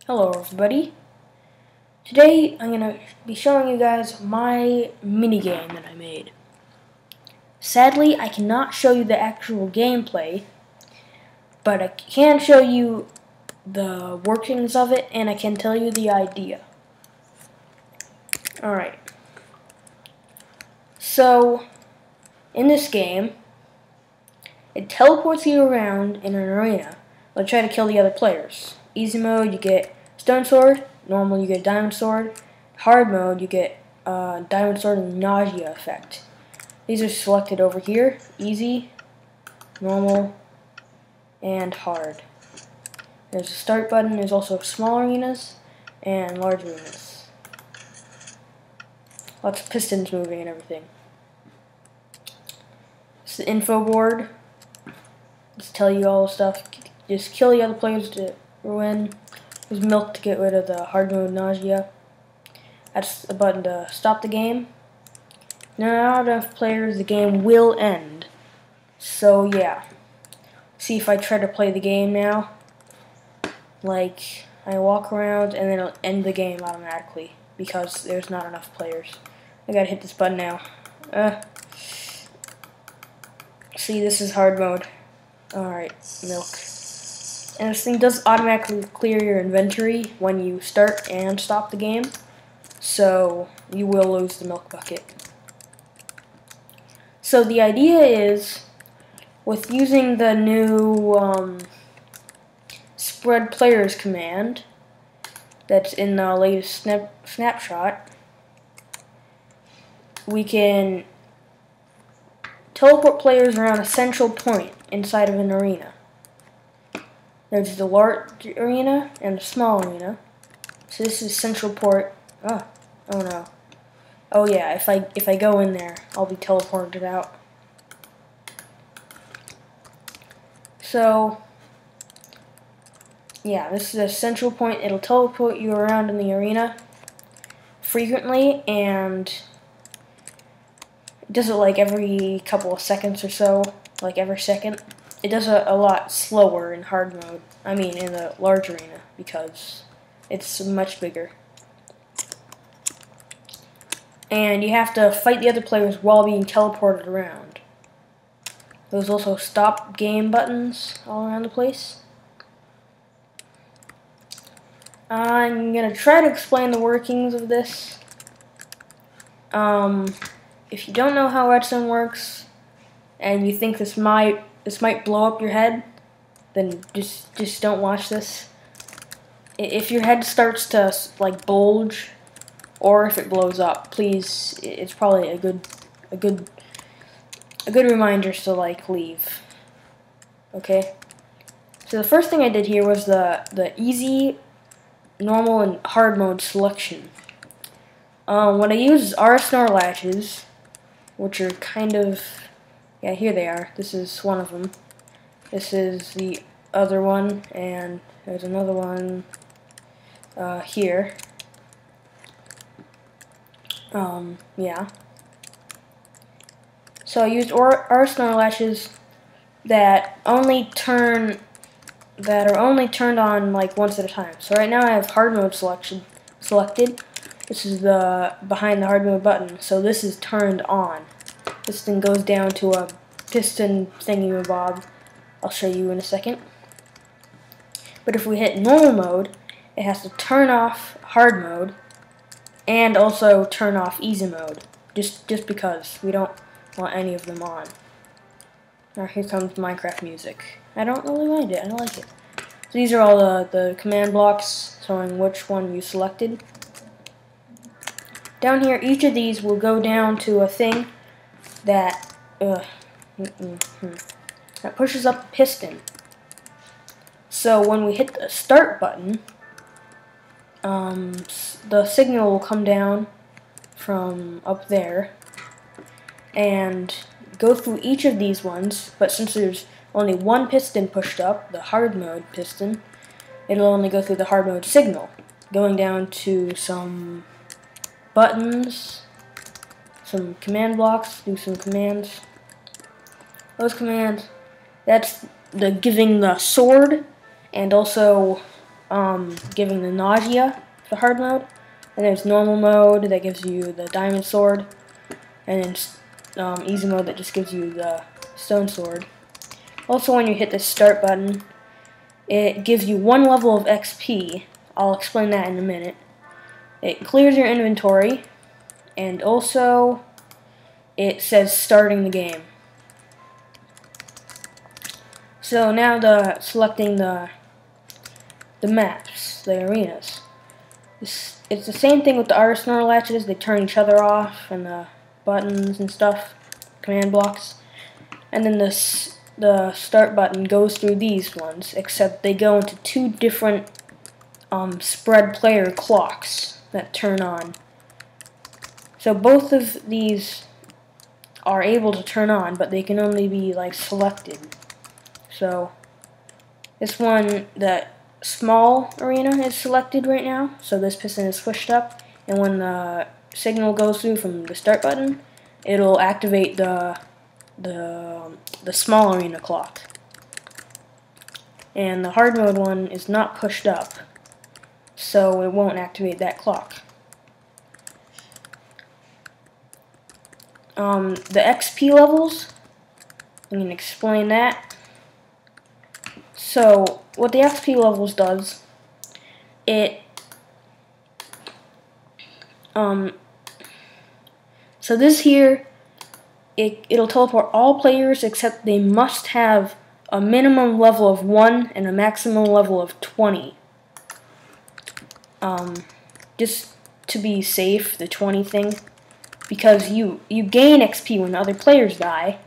Hello everybody. Today I'm going to be showing you guys my minigame that I made. Sadly, I cannot show you the actual gameplay, but I can show you the workings of it and I can tell you the idea. Alright. So, in this game, it teleports you around in an arena. It'll try to kill the other players. Easy mode, you get stone sword. Normal, you get diamond sword. Hard mode, you get diamond sword and nausea effect. These are selected over here: easy, normal, and hard. There's a start button. There's also small arenas and large arenas. Lots of pistons moving and everything. It's the info board. Just tell you all the stuff. Just kill the other players to win. There's milk to get rid of the hard mode nausea. That's a button to stop the game. Now, not enough players, the game will end. So yeah. See if I try to play the game now. Like, I walk around and then it'll end the game automatically because there's not enough players. I gotta hit this button now. See, this is hard mode. Alright, milk. And this thing does automatically clear your inventory when you start and stop the game, so you will lose the milk bucket. So the idea is, with using the new spread players command that's in the latest snapshot, we can teleport players around a central point inside of an arena. There's the large arena and the small arena. So this is central port. Oh no. Oh yeah, if I go in there, I'll be teleported out. So yeah, this is a central point. It'll teleport you around in the arena frequently, and it does it like every couple of seconds or so, like every second. It does it a lot slower in hard mode. I mean, in the large arena, because it's much bigger. And you have to fight the other players while being teleported around. There's also stop game buttons all around the place. I'm gonna try to explain the workings of this. If you don't know how Redstone works, and you think this might blow up your head, then just don't watch this. If your head starts to like bulge, or if it blows up, please, it's probably a good reminder to like leave. Okay. So the first thing I did here was the easy, normal, and hard mode selection. What I use is RS latches, which are kind of, yeah, here they are. This is one of them. This is the other one, and there's another one here. Yeah. So I used arsenal lashes that are only turned on like once at a time. So right now I have hard mode selected. This is the behind the hard mode button. So this is turned on. This thing goes down to a piston thingy-mabob. I'll show you in a second. But if we hit normal mode, it has to turn off hard mode and also turn off easy mode. Just because we don't want any of them on. Now here comes Minecraft music. I don't really mind it. I don't like it. So these are all the command blocks showing which one you selected. Down here, each of these will go down to a thing that that pushes up the piston. So when we hit the start button, the signal will come down from up there and go through each of these ones, but since there's only one piston pushed up, the hard mode piston, it'll only go through the hard mode signal, going down to some buttons, some command blocks, do some commands. Those commands, that's the giving the sword, and also giving the nausea, the hard mode. And there's normal mode that gives you the diamond sword. And then easy mode that just gives you the stone sword. Also, when you hit the start button, it gives you 1 level of XP. I'll explain that in a minute. It clears your inventory, and also it says starting the game. So now selecting the maps, the arenas. It's the same thing with the arsenal latches. They turn each other off, and the buttons and stuff, command blocks. And then the start button goes through these ones, except they go into 2 different spread player clocks that turn on. So both of these are able to turn on, but they can only be like selected. So this one, the small arena is selected right now, so this piston is pushed up, and when the signal goes through from the start button, it'll activate the small arena clock. And the hard mode one is not pushed up, so it won't activate that clock. The XP levels, I'm going to explain that. So what the XP levels does, so this here, it'll teleport all players, except they must have a minimum level of 1 and a maximum level of 20. Just to be safe, the 20 thing, because you gain XP when other players die.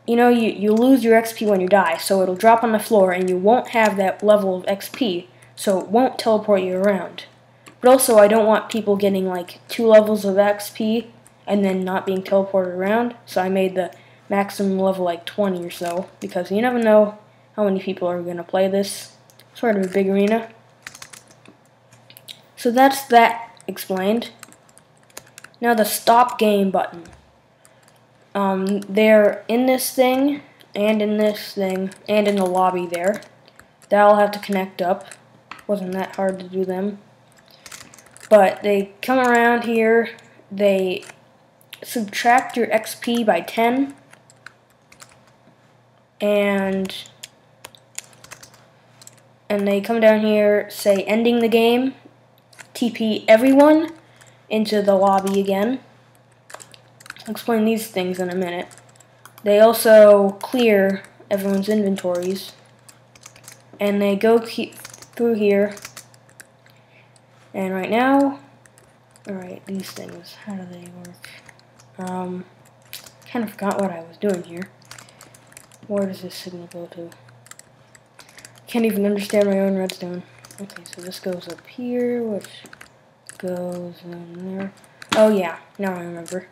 You know, you lose your XP when you die, so it'll drop on the floor and you won't have that level of XP, so it won't teleport you around. But also, I don't want people getting like 2 levels of XP and then not being teleported around, so I made the maximum level like 20 or so, because you never know how many people are going to play this. Sort of a big arena. So that's that explained. Now the stop game button. They're in this thing, and in this thing, and in the lobby there. That'll have to connect up. Wasn't that hard to do them. But they come around here, they subtract your XP by 10, and they come down here, say ending the game, TP everyone into the lobby again. I'll explain these things in a minute. They also clear everyone's inventories, and they go through here. And right now, alright, these things, how do they work? Kind of forgot what I was doing here. Where does this signal go to? Can't even understand my own redstone. Okay, so this goes up here, which goes in there. Oh yeah, now I remember.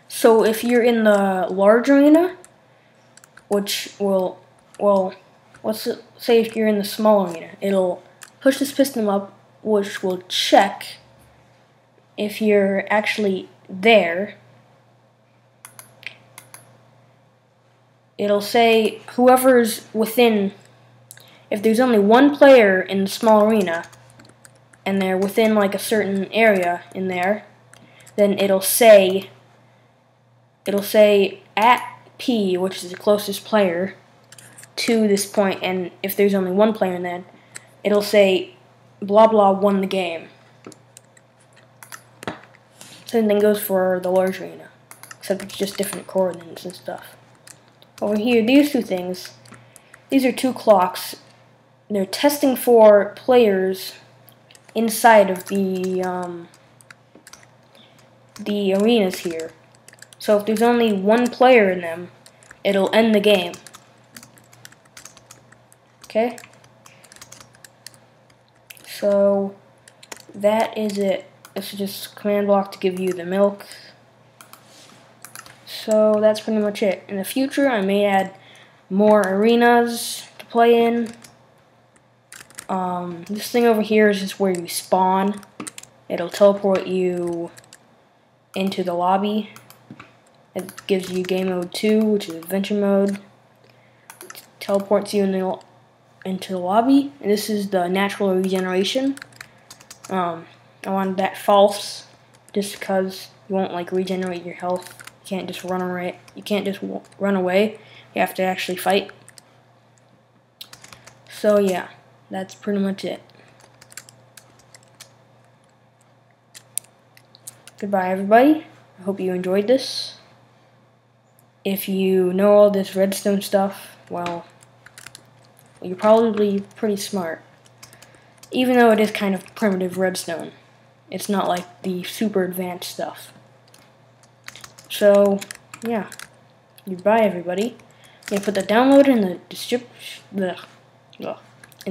So if you're in the large arena, which will, well, let's say if you're in the small arena, it'll push this piston up, which will check if you're actually there. It'll say whoever's within, if there's only 1 player in the small arena, and they're within like a certain area in there, then it'll say at P, which is the closest player to this point, and if there's only 1 player in that, it'll say blah blah won the game. Same thing goes for the large arena, except it's just different coordinates and stuff. Over here, these 2 things, these are 2 clocks. They're testing for players inside of the arenas here. So if there's only 1 player in them, it'll end the game. Okay? So that is it. This is just a command block to give you the milk. So that's pretty much it. In the future, I may add more arenas to play in. This thing over here is just where you spawn. It'll teleport you into the lobby. It gives you game mode 2, which is adventure mode. It teleports you into the lobby, and this is the natural regeneration. I wanted that false, just because you won't like regenerate your health. You can't just run away. You can't just run away. You have to actually fight. So yeah, that's pretty much it. Goodbye, everybody. I hope you enjoyed this. If you know all this redstone stuff, well, you're probably pretty smart. Even though it is kind of primitive redstone. It's not like the super advanced stuff. So, yeah. Goodbye, everybody. I'm going to put the download in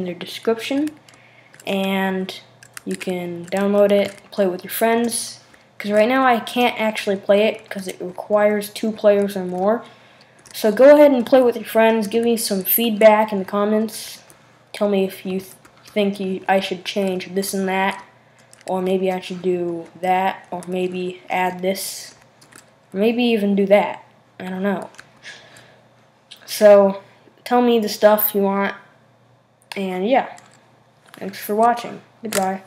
the description. And you can download it, play it with your friends. Because right now I can't actually play it because it requires 2 players or more. So go ahead and play with your friends. Give me some feedback in the comments. Tell me if you think I should change this and that. Or maybe I should do that. Or maybe add this. Or maybe even do that. I don't know. So tell me the stuff you want. And yeah. Thanks for watching. Goodbye.